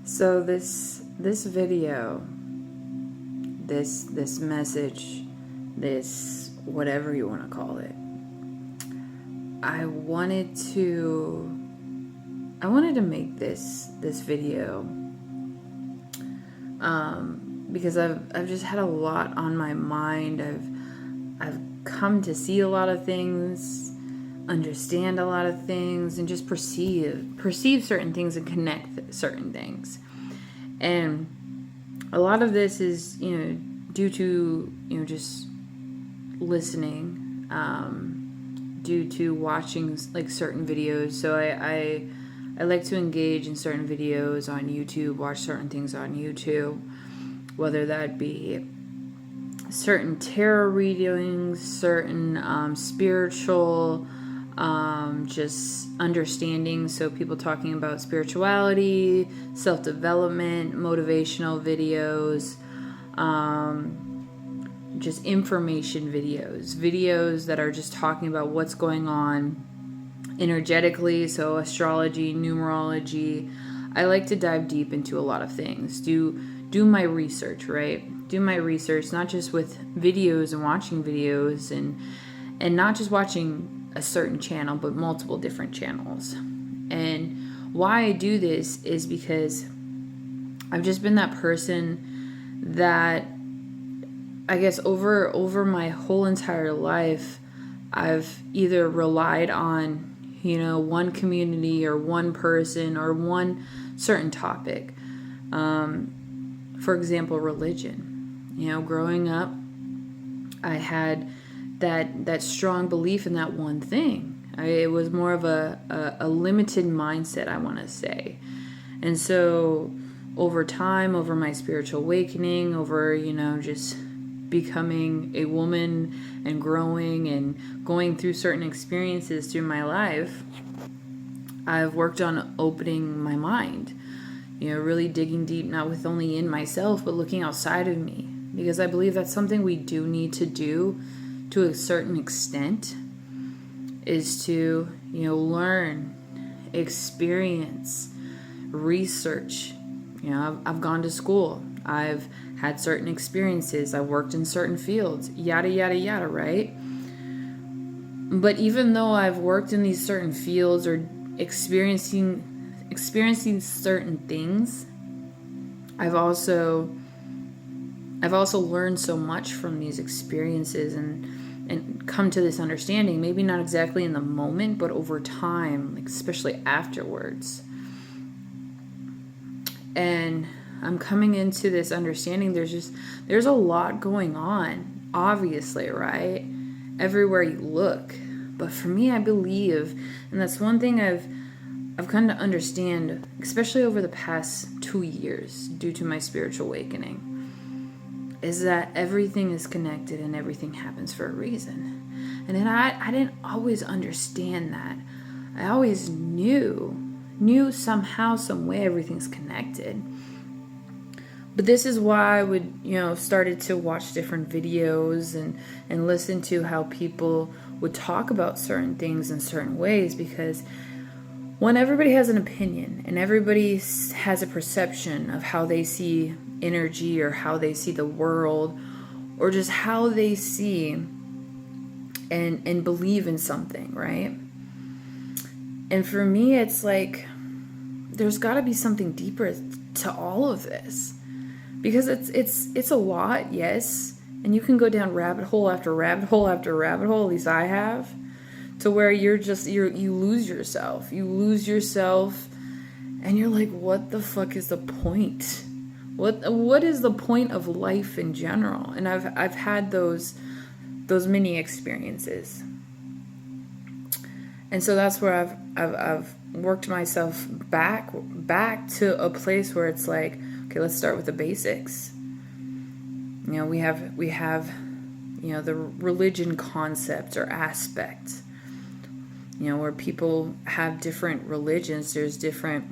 So this video, this message, this whatever you want to call it, I wanted to make this video because I've just had a lot on my mind. I've come to see a lot of things, understand a lot of things, and just perceive certain things and connect certain things. And a lot of this is, due to, just listening, due to watching like certain videos. So I like to engage in certain videos on YouTube, watch certain things on YouTube, whether that be certain tarot readings, certain spiritual just understanding. So people talking about spirituality, self-development, motivational videos, just information videos that are just talking about what's going on energetically. So astrology, numerology. I like to dive deep into a lot of things. Do my research, right? Do my research, not just with videos and watching videos and not just watching a certain channel, but multiple different channels. And why I do this is because I've just been that person that, I guess, over my whole entire life, I've either relied on, one community or one person or one certain topic. For example, religion. Growing up, I had that strong belief in that one thing. It was more of a limited mindset, I want to say. And so over time, over my spiritual awakening, over, just becoming a woman and growing and going through certain experiences through my life, I've worked on opening my mind, really digging deep, not with only in myself, but looking outside of me. Because I believe that's something we do need to do to a certain extent, is to, learn, experience, research. I've gone to school. I've had certain experiences. I worked in certain fields, yada, yada, yada, right? But even though I've worked in these certain fields or experiencing certain things, I've also learned so much from these experiences and come to this understanding, maybe not exactly in the moment, but over time, like especially afterwards. And I'm coming into this understanding there's a lot going on, obviously, right? Everywhere you look. But for me, I believe, and that's one thing I've come to understand, especially over the past 2 years due to my spiritual awakening, is that everything is connected and everything happens for a reason. And then I didn't always understand that. I always knew somehow, some way everything's connected. But this is why I would, started to watch different videos and listen to how people would talk about certain things in certain ways, because when everybody has an opinion and everybody has a perception of how they see energy or how they see the world or just how they see and believe in something, right? And for me, it's like there's got to be something deeper to all of this, because it's a lot, yes, and you can go down rabbit hole after rabbit hole after rabbit hole, at least I have, to where you lose yourself. You lose yourself and you're like, what the fuck is the point? What is the point of life in general? And I've had those many experiences. And so that's where I've worked myself back to a place where it's like, okay, let's start with the basics. We have the religion concept or aspect, where people have different religions. There's different,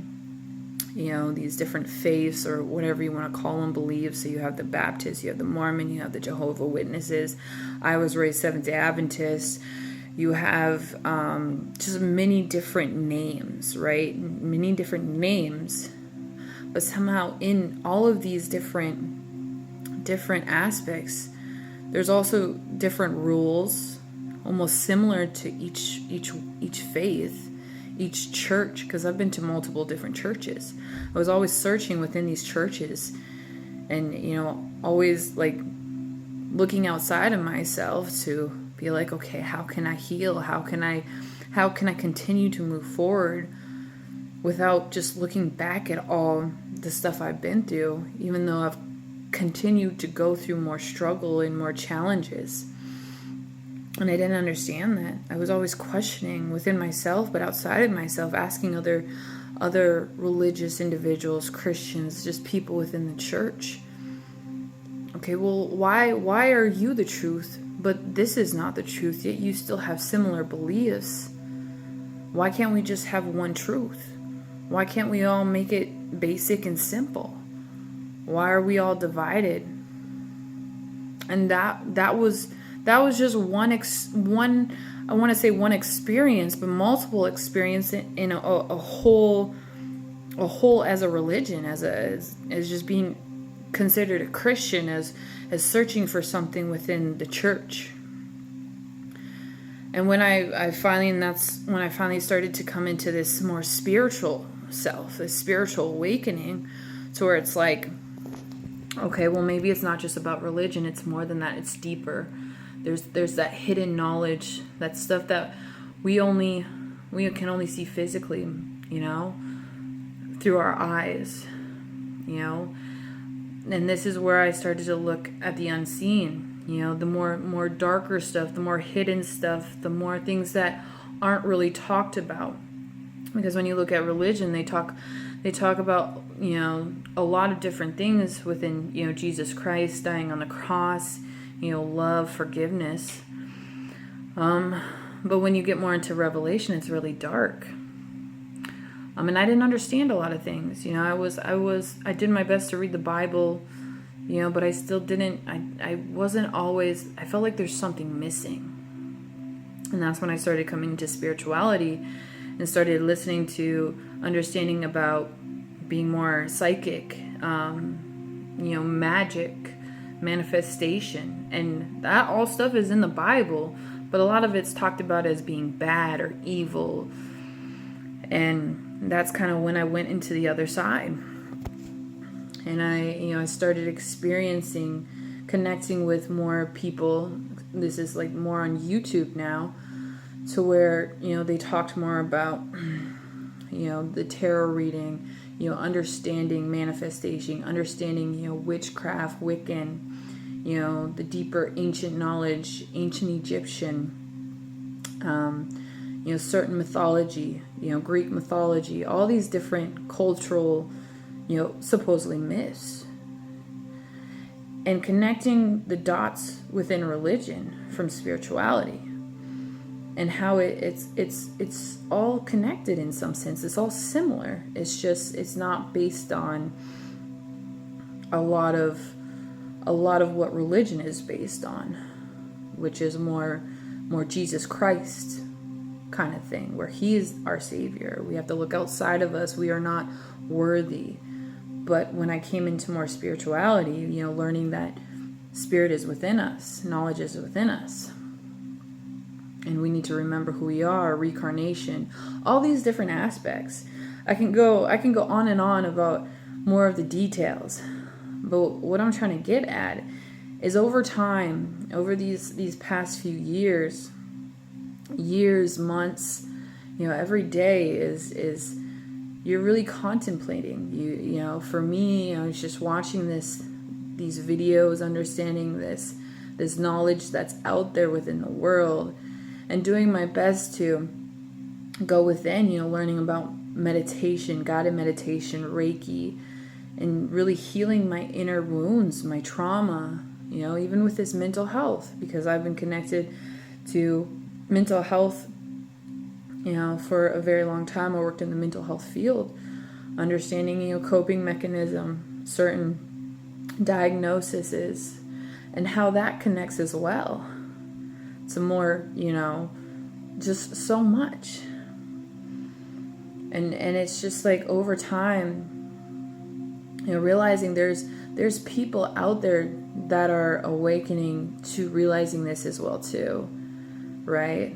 these different faiths or whatever you want to call them, beliefs. So you have the Baptist, you have the Mormon, you have the Jehovah's Witnesses. I was raised Seventh-day Adventist. You have just many different names, right? Many different names. But somehow in all of these different aspects, there's also different rules, almost similar to each faith, each church, because I've been to multiple different churches. I was always searching within these churches, and always like looking outside of myself to be like, okay, how can I heal? How can I continue to move forward without just looking back at all the stuff I've been through, even though I've continued to go through more struggle and more challenges. And I didn't understand that. I was always questioning within myself, but outside of myself, asking other religious individuals, Christians, just people within the church. Okay, well, why are you the truth, but this is not the truth, yet you still have similar beliefs? Why can't we just have one truth? Why can't we all make it basic and simple? Why are we all divided? And that was just one I want to say one experience, but multiple experience in a whole as a religion, as just being considered a Christian, as searching for something within the church. And when that's when I finally started to come into this more spiritual self, this spiritual awakening, to where it's like, okay, well, maybe it's not just about religion, it's more than that, it's deeper. There's that hidden knowledge, that stuff that we can only see physically, through our eyes, and this is where I started to look at the unseen, the more darker stuff, the more hidden stuff, the more things that aren't really talked about. Because when you look at religion, they talk about, a lot of different things within, Jesus Christ dying on the cross, love, forgiveness. But when you get more into Revelation, it's really dark. And I didn't understand a lot of things. I did my best to read the Bible, but I still didn't, I wasn't always, I felt like there's something missing. And that's when I started coming into spirituality and started listening to understanding about being more psychic, magic, manifestation. And that all stuff is in the Bible, but a lot of it's talked about as being bad or evil. And that's kind of when I went into the other side. And I started experiencing, connecting with more people. This is like more on YouTube now, to where, they talked more about, the tarot reading, understanding manifestation, understanding, witchcraft, Wiccan, the deeper ancient knowledge, ancient Egyptian, certain mythology, Greek mythology, all these different cultural, supposedly myths. And connecting the dots within religion from spirituality. And how it's all connected in some sense. It's all similar. It's just, it's not based on a lot of what religion is based on, which is more Jesus Christ kind of thing, where he is our savior. We have to look outside of us. We are not worthy. But when I came into more spirituality, learning that spirit is within us, knowledge is within us, and we need to remember who we are, reincarnation, all these different aspects. I can go on and on about more of the details, but what I'm trying to get at is over time, over these past few years, months, every day is you're really contemplating. For me, I was just watching these videos, understanding this knowledge that's out there within the world, and doing my best to go within, learning about meditation, guided meditation, Reiki, and really healing my inner wounds, my trauma, even with this mental health, because I've been connected to mental health, for a very long time. I worked in the mental health field, understanding, coping mechanism, certain diagnoses, and how that connects as well. It's a more, just so much. And it's just like over time, realizing there's people out there that are awakening to realizing this as well too, right?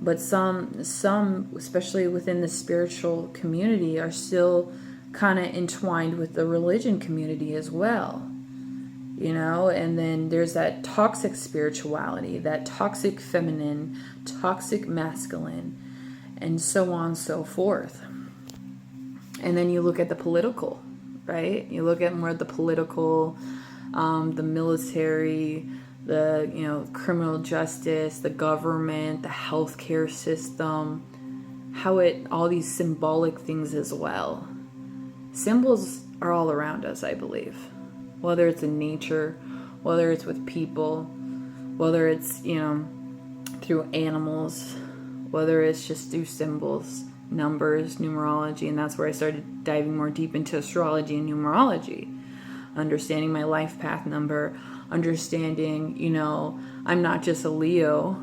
But some especially within the spiritual community, are still kind of entwined with the religion community as well. And then there's that toxic spirituality, that toxic feminine, toxic masculine, and so on and so forth. And then you look at the political, right? You look at more of the political, the military, the criminal justice, the government, the healthcare system, how all these symbolic things as well. Symbols are all around us, I believe. Whether it's in nature, whether it's with people, whether it's, through animals, whether it's just through symbols, numbers, numerology. And that's where I started diving more deep into astrology and numerology. Understanding my life path number, understanding, I'm not just a Leo,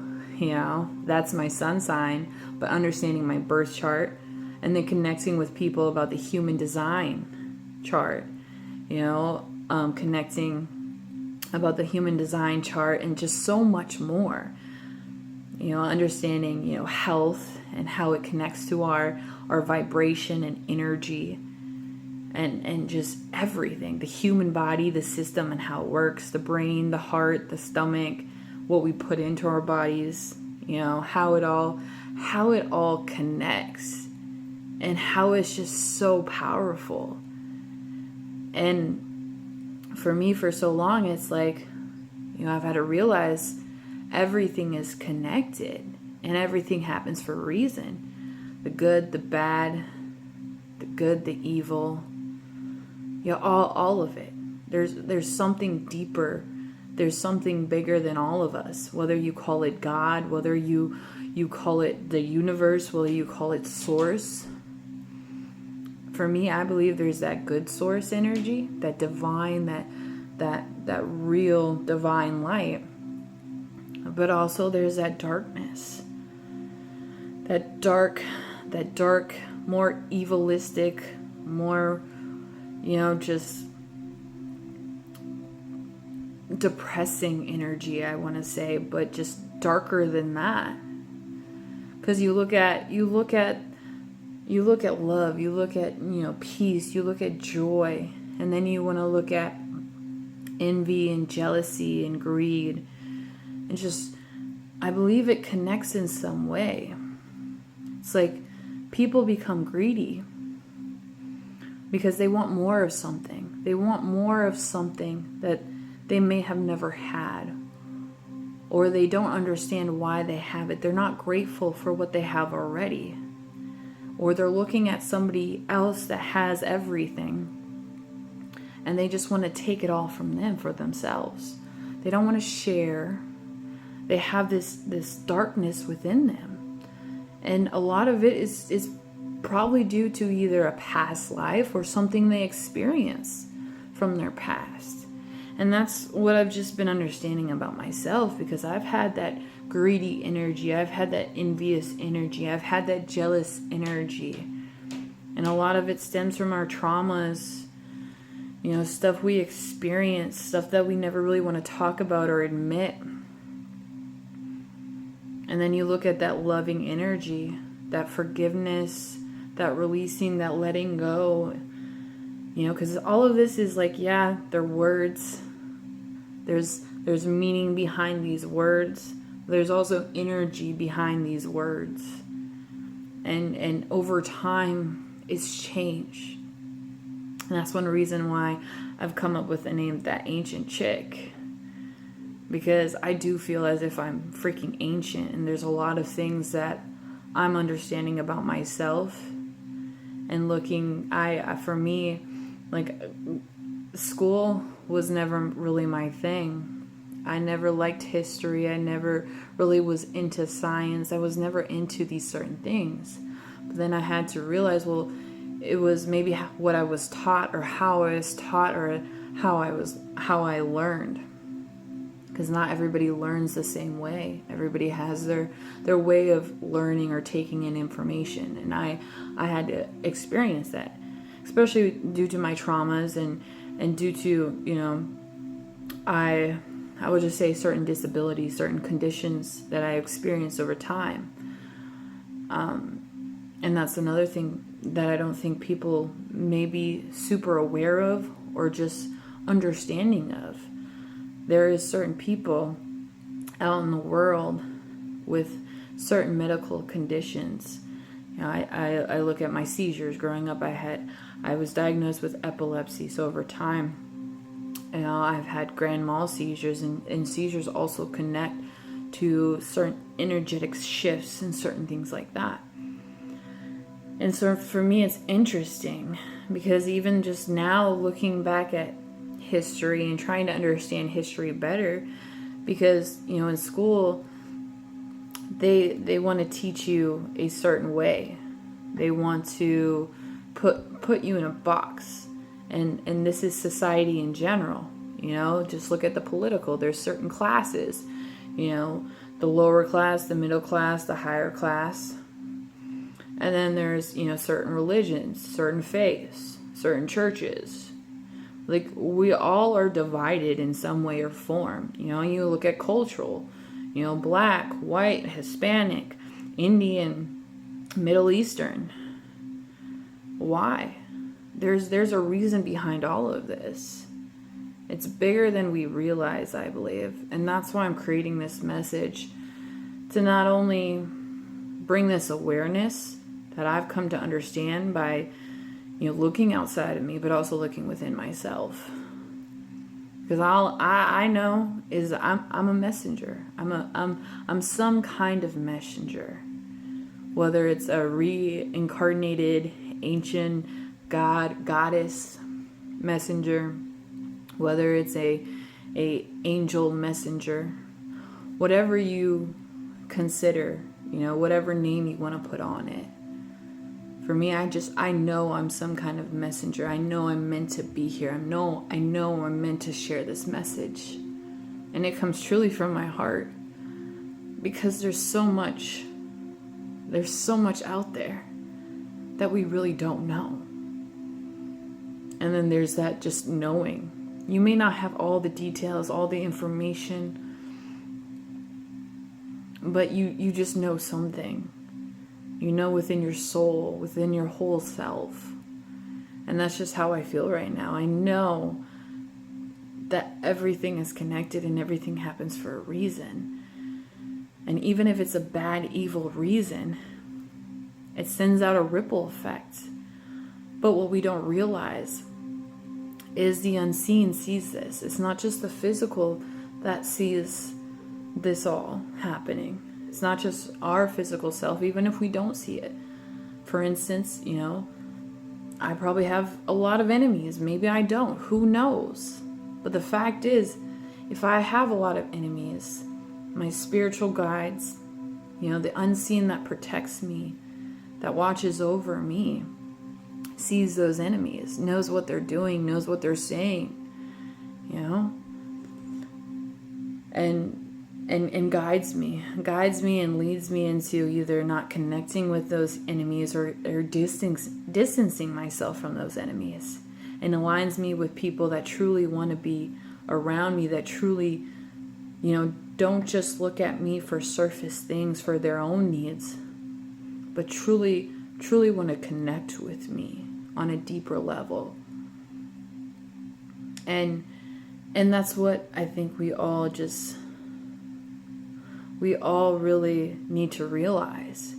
that's my sun sign, but understanding my birth chart, and then connecting with people about the human design chart, connecting about the human design chart, and just so much more. Understanding, health and how it connects to our vibration and energy, and just everything, the human body, the system and how it works, the brain, the heart, the stomach, what we put into our bodies, how it all connects, and how it's just so powerful. And for me, for so long, it's like, I've had to realize everything is connected, and everything happens for a reason. The good, the bad, the good, the evil, all of it. There's something deeper. There's something bigger than all of us. Whether you call it God, whether you call it the universe, whether you call it source. For me, I believe there's that good source energy, that divine, that real divine light. But also there's that darkness. That dark, more evilistic, more, just depressing energy, I want to say, but just darker than that. Because you look at love, you look at, peace, you look at joy, and then you want to look at envy and jealousy and greed. And just, I believe it connects in some way. It's like people become greedy because they want more of something. They want more of something that they may have never had, or they don't understand why they have it. They're not grateful for what they have already, or they're looking at somebody else that has everything and they just want to take it all from them for themselves. They don't want to share. They have this darkness within them, and a lot of it is probably due to either a past life or something they experience from their past. And that's what I've just been understanding about myself, because I've had that greedy energy, I've had that envious energy, I've had that jealous energy, and a lot of it stems from our traumas, stuff we experience, stuff that we never really want to talk about or admit. And then you look at that loving energy, that forgiveness, that releasing, that letting go, because all of this is like, they're words. There's meaning behind these words. There's also energy behind these words. And over time, it's changed. And that's one reason why I've come up with the name That Ancient Chick. Because I do feel as if I'm freaking ancient, and there's a lot of things that I'm understanding about myself and looking. For me, like, school was never really my thing. I never liked history. I never really was into science. I was never into these certain things. But then I had to realize, well, it was maybe what I was taught, or how I was taught, or how I learned. because not everybody learns the same way. Everybody has their way of learning or taking in information, and I had to experience that, especially due to my traumas and due to, you know, I would just say certain disabilities, certain conditions that I experienced over time. And that's another thing that I don't think people may be super aware of or just understanding of. There is certain people out in the world with certain medical conditions. You know, I look at my seizures. Growing up, I was diagnosed with epilepsy. So over time, you know, I've had grand mal seizures, and seizures also connect to certain energetic shifts and certain things like that. And so for me, it's interesting because even just now looking back at history and trying to understand history better, because, you know, in school, they want to teach you a certain way. They want to put you in a box. And this is society in general. You know, just look at the political. There's certain classes, you know, the lower class, the middle class, the higher class. And then there's, you know, certain religions, certain faiths, certain churches. Like, we all are divided in some way or form. You know, you look at cultural, you know, black, white, Hispanic, Indian, Middle Eastern. Why? There's a reason behind all of this. It's bigger than we realize, I believe. And that's why I'm creating this message, to not only bring this awareness that I've come to understand by, you know, looking outside of me, but also looking within myself. Because I know is I'm a messenger. I'm some kind of messenger. Whether it's a reincarnated ancient god, goddess messenger, whether it's a angel messenger, whatever you consider, you know, whatever name you want to put on it. For me, I know I'm some kind of messenger. I know I'm meant to be here. I know I'm meant to share this message. And it comes truly from my heart, because there's so much out there that we really don't know. And then there's that just knowing. You may not have all the details, all the information, but you just know something. You know within your soul, within your whole self. And that's just how I feel right now. I know that everything is connected and everything happens for a reason. And even if it's a bad, evil reason, it sends out a ripple effect. But what we don't realize is the unseen sees this. It's not just the physical that sees this all happening. It's not just our physical self, even if we don't see it. For instance, you know, I probably have a lot of enemies. Maybe I don't. Who knows? But the fact is, if I have a lot of enemies, my spiritual guides, you know, the unseen that protects me, that watches over me, sees those enemies, knows what they're doing, knows what they're saying, you know, and guides me and leads me into either not connecting with those enemies or distancing myself from those enemies, and aligns me with people that truly want to be around me, that truly, you know, don't just look at me for surface things for their own needs, but truly want to connect with me on a deeper level. And that's what I think we all really need to realize,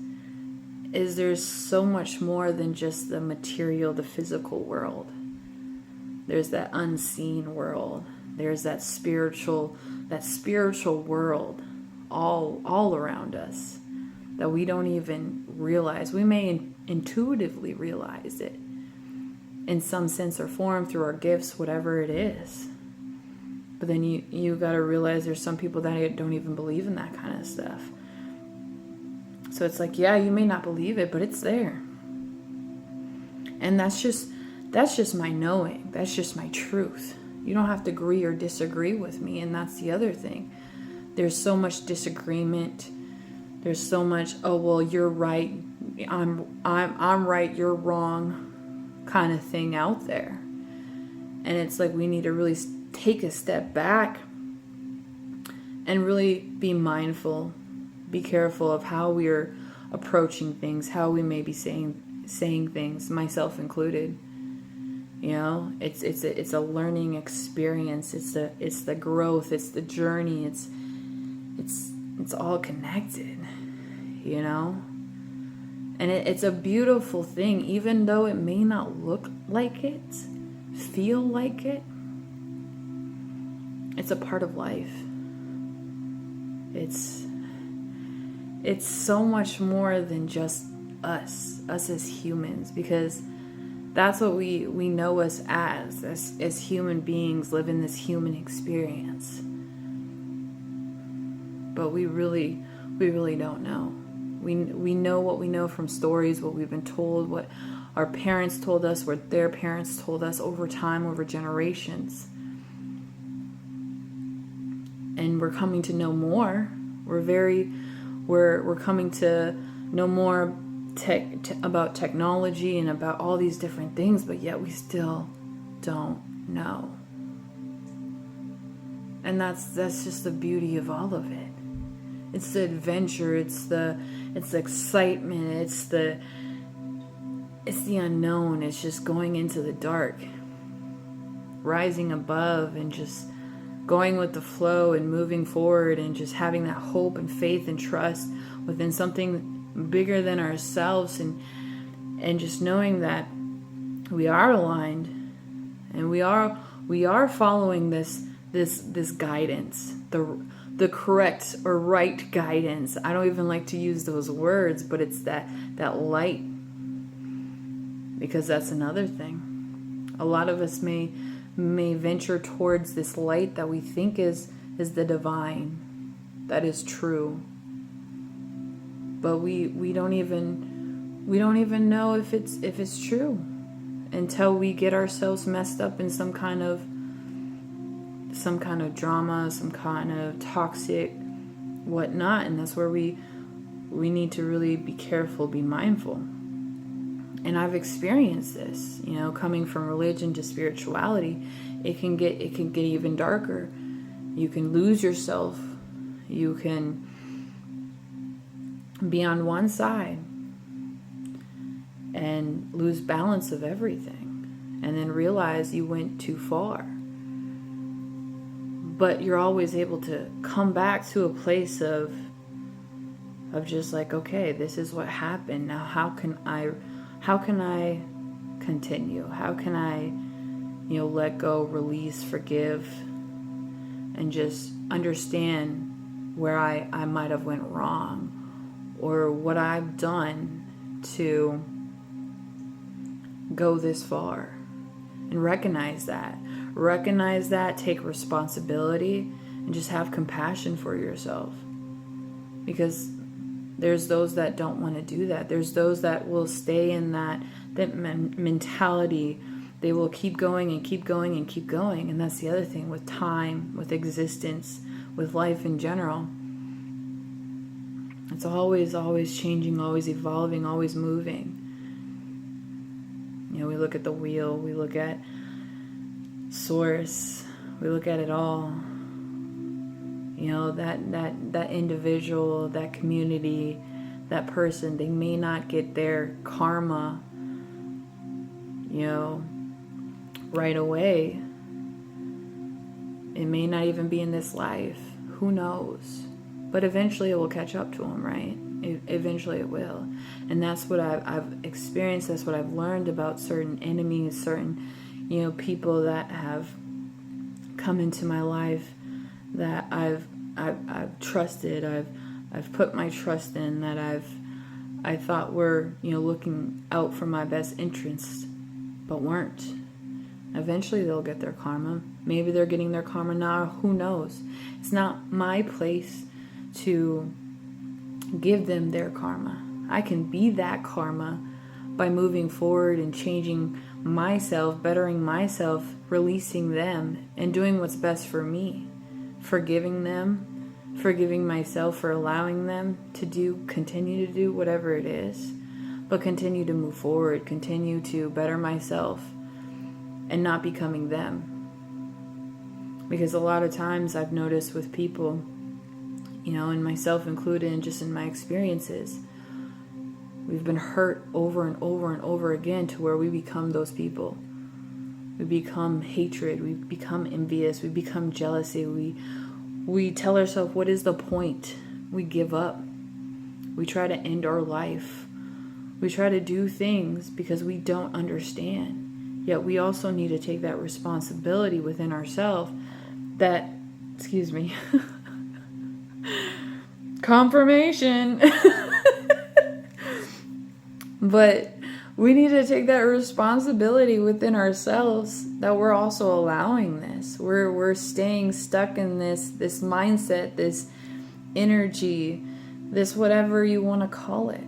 is there's so much more than just the material, the physical world. There's that unseen world. There's that spiritual world all around us that we don't even realize. We may intuitively realize it in some sense or form through our gifts, whatever it is. But then you got to realize there's some people that don't even believe in that kind of stuff. So it's like, yeah, you may not believe it, but it's there. And that's just my knowing. That's just my truth. You don't have to agree or disagree with me. And that's the other thing. There's so much disagreement. There's so much, oh, well, you're right. I'm right, you're wrong kind of thing out there. And it's like we need to really take a step back and really be mindful, be careful of how we're approaching things, how we may be saying things, myself included. You know, it's a learning experience. It's the growth. It's the journey. It's all connected. You know, and it's a beautiful thing, even though it may not look like it, feel like it. It's a part of life. It's so much more than just us as humans, because that's what we know us as human beings, living this human experience. But we really don't know. We know what we know from stories, what we've been told, what our parents told us, what their parents told us over time, over generations. And we're coming to know more. We're coming to know more about technology and about all these different things, but yet we still don't know. And that's just the beauty of all of it. It's the adventure, it's the excitement, it's the unknown. It's just going into the dark, rising above, and just going with the flow and moving forward, and just having that hope and faith and trust within something bigger than ourselves, and just knowing that we are aligned and we are following this guidance, the correct or right guidance. I don't even like to use those words, but it's that light, because that's another thing. A lot of us may venture towards this light that we think is the divine, that is true, but we don't even know if it's true until we get ourselves messed up in some kind of drama, some kind of toxic whatnot. And that's where we need to really be careful, be mindful. And I've experienced this, you know, coming from religion to spirituality. It can get even darker. You can lose yourself. You can be on one side and lose balance of everything, and then realize you went too far. But you're always able to come back to a place of just like, okay, this is what happened. Now how can I continue? How can I, let go, release, forgive, and just understand where I might have went wrong, or what I've done to go this far, and recognize that, take responsibility, and just have compassion for yourself. Because there's those that don't want to do that. There's those that will stay in that mentality. They will keep going and keep going and keep going. And that's the other thing with time, with existence, with life in general. It's always changing, always evolving, always moving. We look at the wheel, we look at source, we look at it all. That individual, that community, that person, they may not get their karma, right away. It may not even be in this life. Who knows? But eventually it will catch up to them, right? Eventually it will. And that's what I've experienced. That's what I've learned about certain enemies, certain, people that have come into my life that I've trusted, I've put my trust in, that I thought were, looking out for my best interests, but weren't. Eventually they'll get their karma. Maybe they're getting their karma now, who knows? It's not my place to give them their karma. I can be that karma, by moving forward and changing myself, bettering myself, releasing them, and doing what's best for me. Forgiving them, forgiving myself for allowing them to continue to do whatever it is, but continue to move forward, continue to better myself, and not becoming them. Because a lot of times I've noticed with people, and myself included, and just in my experiences, we've been hurt over and over and over again to where we become those people. We become hatred, we become envious, we become jealousy, we tell ourselves, what is the point? We give up. We try to end our life. We try to do things because we don't understand. Yet we also need to take that responsibility within ourselves that, excuse me, confirmation. But we need to take that responsibility within ourselves that we're also allowing this. We're staying stuck in this mindset, this energy, this whatever you want to call it.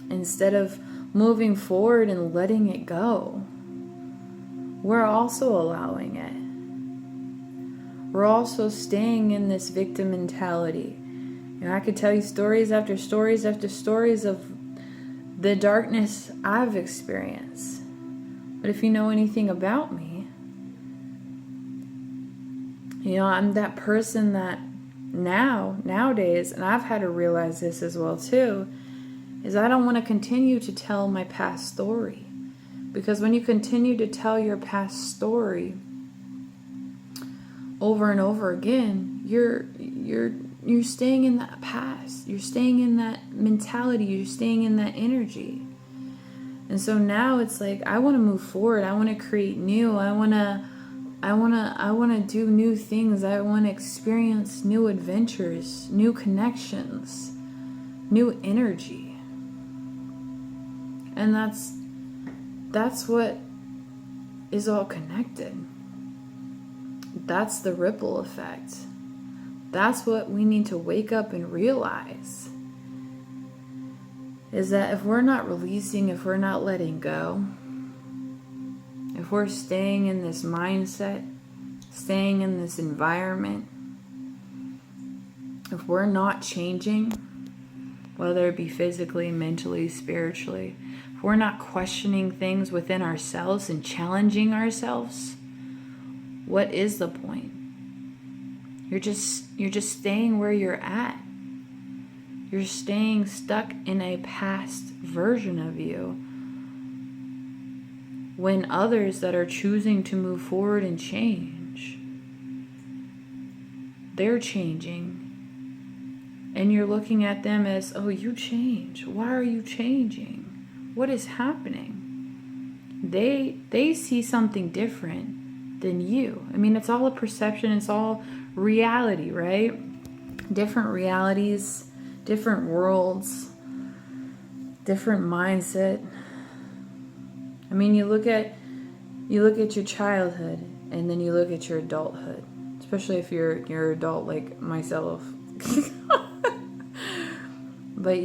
Instead of moving forward and letting it go, we're also allowing it. We're also staying in this victim mentality. I could tell you stories after stories after stories of the darkness I've experienced. But if you know anything about me, I'm that person that nowadays, and I've had to realize this as well too, is I don't want to continue to tell my past story. Because when you continue to tell your past story over and over again, you're staying in that past. You're staying in that mentality. You're staying in that energy. And so now it's like, I want to move forward. I want to create new. I want to do new things. I want to experience new adventures, new connections, new energy. And that's what is all connected. That's the ripple effect. That's what we need to wake up and realize. Is that if we're not releasing, if we're not letting go, if we're staying in this mindset, staying in this environment, if we're not changing, whether it be physically, mentally, spiritually, if we're not questioning things within ourselves and challenging ourselves, what is the point? You're just staying where you're at. You're staying stuck in a past version of you. When others that are choosing to move forward and change, they're changing. And you're looking at them as, oh, you change. Why are you changing? What is happening? They see something different than you. I mean, it's all a perception. It's all reality, right? Different realities, different worlds, different mindset. I mean, you look at your childhood and then you look at your adulthood, especially if you're adult like myself. But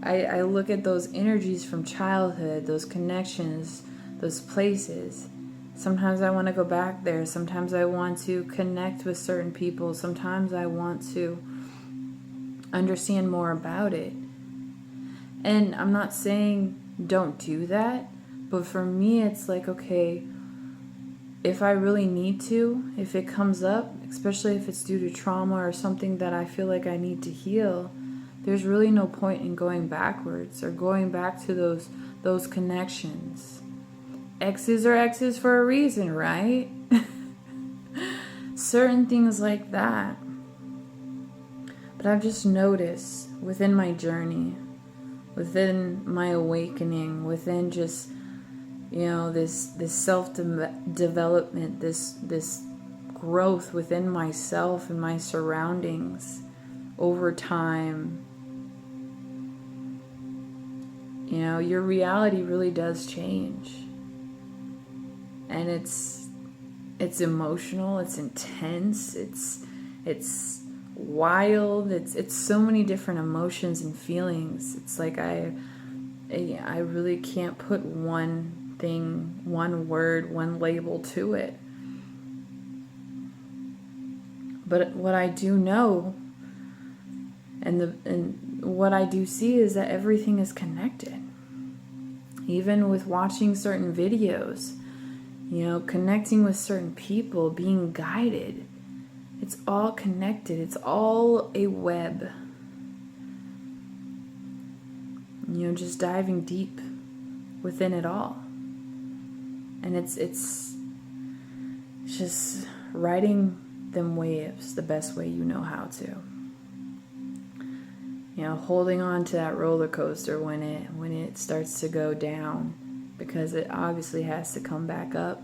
I look at those energies from childhood, those connections, those places. Sometimes I want to go back there. Sometimes I want to connect with certain people. Sometimes I want to understand more about it. And I'm not saying don't do that, but for me it's like, okay, if I really need to, if it comes up, especially if it's due to trauma or something that I feel like I need to heal, there's really no point in going backwards or going back to those connections. Exes are exes for a reason, right? Certain things like that. But I've just noticed within my journey, within my awakening, within just, this self-development, this growth within myself and my surroundings over time, your reality really does change. And it's emotional, it's intense, it's wild, it's so many different emotions and feelings. It's like I really can't put one thing, one word, one label to it. But what I do know and what I do see is that everything is connected. Even with watching certain videos, connecting with certain people, being guided, it's all connected. It's all a web. Just diving deep within it all. And it's just riding them waves the best way you know how to. Holding on to that roller coaster when it starts to go down, because it obviously has to come back up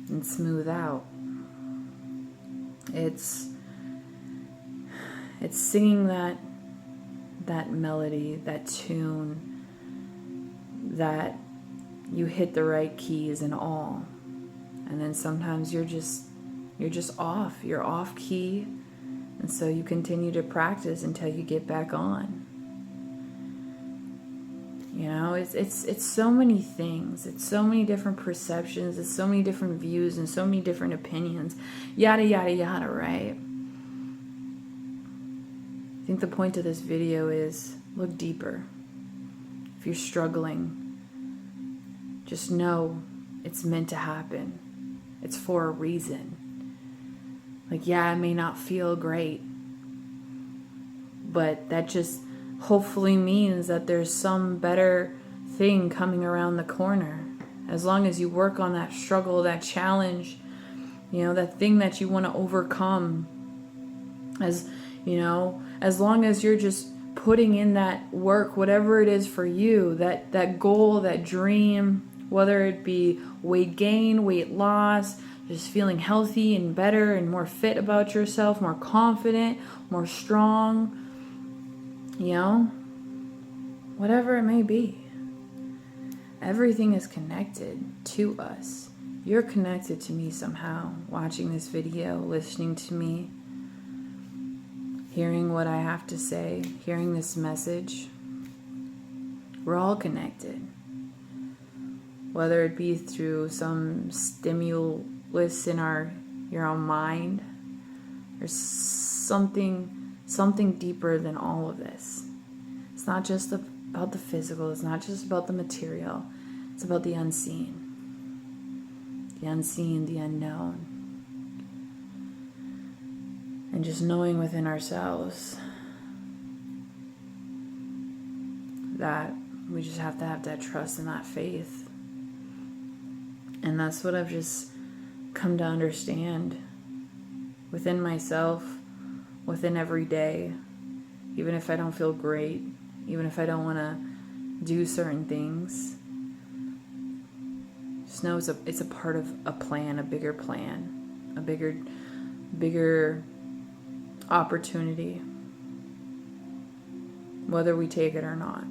and smooth out. It's singing that melody, that tune, that you hit the right keys and all. And then sometimes you're just off. You're off key. And so you continue to practice until you get back on. It's so many things. It's so many different perceptions. It's so many different views and so many different opinions. Yada, yada, yada, right? I think the point of this video is look deeper. If you're struggling, just know it's meant to happen. It's for a reason. Like, yeah, it may not feel great, but that just hopefully means that there's some better thing coming around the corner. As long as you work on that struggle, that challenge, that thing that you want to overcome, as long as you're just putting in that work, whatever it is for you, that goal, that dream, whether it be weight gain, weight loss, just feeling healthy and better and more fit about yourself, more confident, more strong, whatever it may be. Everything is connected to us. You're connected to me somehow, watching this video, listening to me, hearing what I have to say, hearing this message. We're all connected. Whether it be through some stimulus in your own mind, there's something deeper than all of this. It's not just about the physical. It's not just about the material. It's about the unseen, the unknown, and just knowing within ourselves that we just have to have that trust and that faith. And that's what I've just come to understand within myself, within every day. Even if I don't feel great, even if I don't want to do certain things, just know it's a part of a plan, a bigger opportunity, whether we take it or not.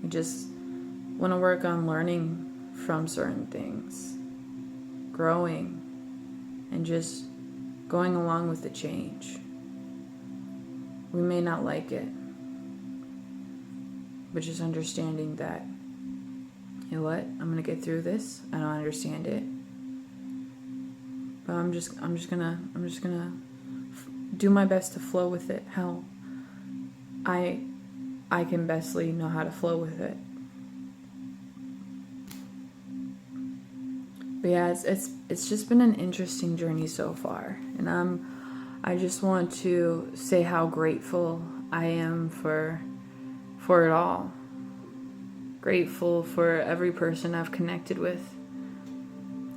We just want to work on learning from certain things, growing, and just going along with the change. We may not like it, but just understanding that, you know what, I'm gonna get through this. I don't understand it, but I'm just gonna do my best to flow with it how I can bestly know how to flow with it. But yeah, it's just been an interesting journey so far, and I just want to say how grateful I am for it all. Grateful for every person I've connected with.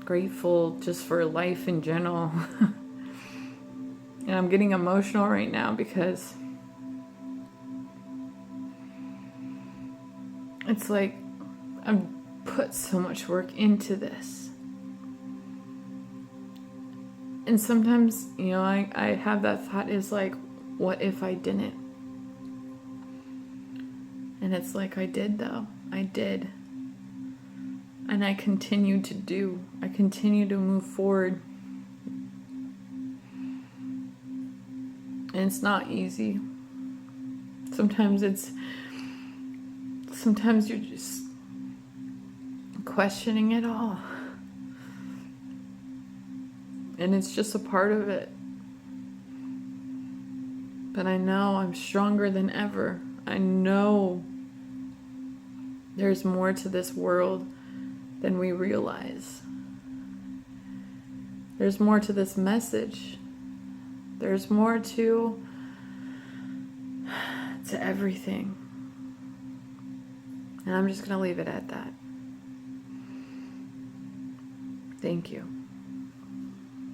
Grateful just for life in general. And I'm getting emotional right now because it's like I've put so much work into this. And sometimes, I have that thought is like, what if I didn't? And it's like, I did though. I did. And I continue to do. I continue to move forward. And it's not easy. Sometimes it's sometimes you're just questioning it all. And it's just a part of it. But I know I'm stronger than ever. I know there's more to this world than we realize. There's more to this message. There's more to everything. And I'm just going to leave it at that. Thank you.